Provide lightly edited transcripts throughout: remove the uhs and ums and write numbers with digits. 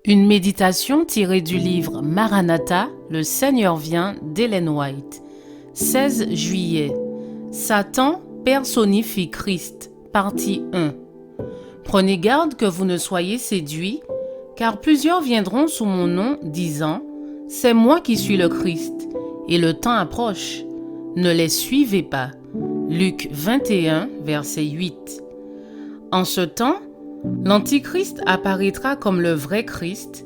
Une méditation tirée du livre Maranatha, le Seigneur vient d'Ellen White. 16 juillet. Satan personnifie Christ, partie 1. Prenez garde que vous ne soyez séduits, car plusieurs viendront sous mon nom, disant « C'est moi qui suis le Christ », et le temps approche. Ne les suivez pas. Luc 21, verset 8. En ce temps, l'Antichrist apparaîtra comme le vrai Christ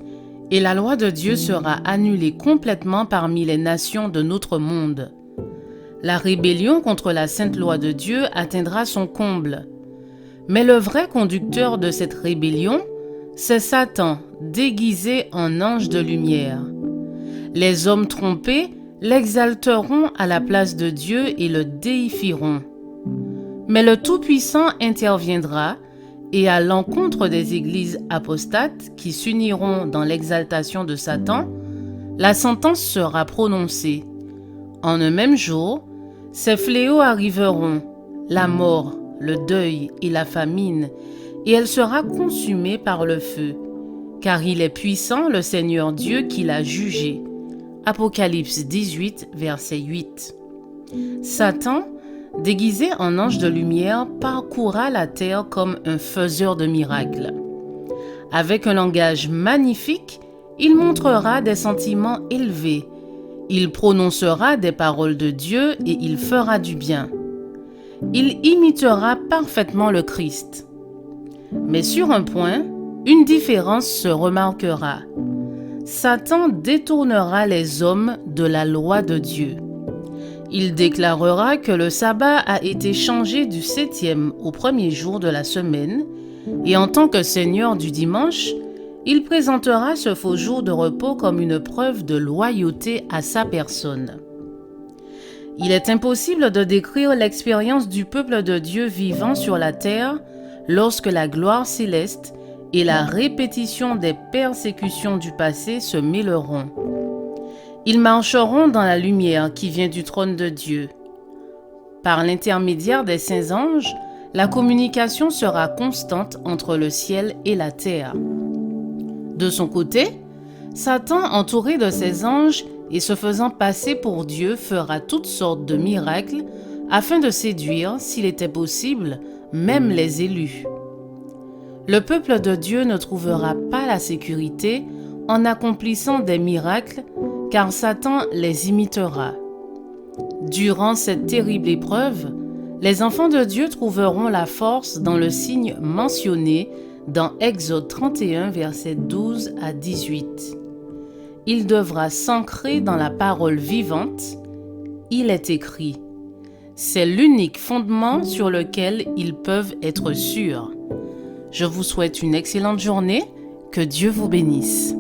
et la loi de Dieu sera annulée complètement parmi les nations de notre monde. La rébellion contre la sainte loi de Dieu atteindra son comble. Mais le vrai conducteur de cette rébellion, c'est Satan, déguisé en ange de lumière. Les hommes trompés l'exalteront à la place de Dieu et le déifieront. Mais le Tout-Puissant interviendra et à l'encontre des églises apostates qui s'uniront dans l'exaltation de Satan, la sentence sera prononcée. En un même jour, ces fléaux arriveront, la mort, le deuil et la famine, et elle sera consumée par le feu, car il est puissant le Seigneur Dieu qui l'a jugé. Apocalypse 18, verset 8. Satan, déguisé en ange de lumière, parcourra la terre comme un faiseur de miracles. Avec un langage magnifique, il montrera des sentiments élevés. Il prononcera des paroles de Dieu et il fera du bien. Il imitera parfaitement le Christ. Mais sur un point, une différence se remarquera. Satan détournera les hommes de la loi de Dieu. Il déclarera que le sabbat a été changé du 7e au premier jour de la semaine, et en tant que Seigneur du dimanche, il présentera ce faux jour de repos comme une preuve de loyauté à sa personne. Il est impossible de décrire l'expérience du peuple de Dieu vivant sur la terre lorsque la gloire céleste et la répétition des persécutions du passé se mêleront. Ils marcheront dans la lumière qui vient du trône de Dieu. Par l'intermédiaire des saints anges, la communication sera constante entre le ciel et la terre. De son côté, Satan, entouré de ses anges et se faisant passer pour Dieu, fera toutes sortes de miracles afin de séduire, s'il était possible, même les élus. Le peuple de Dieu ne trouvera pas la sécurité en accomplissant des miracles, car Satan les imitera. Durant cette terrible épreuve, les enfants de Dieu trouveront la force dans le signe mentionné dans Exode 31, versets 12 à 18. Il devra s'ancrer dans la parole vivante. Il est écrit. C'est l'unique fondement sur lequel ils peuvent être sûrs. Je vous souhaite une excellente journée. Que Dieu vous bénisse.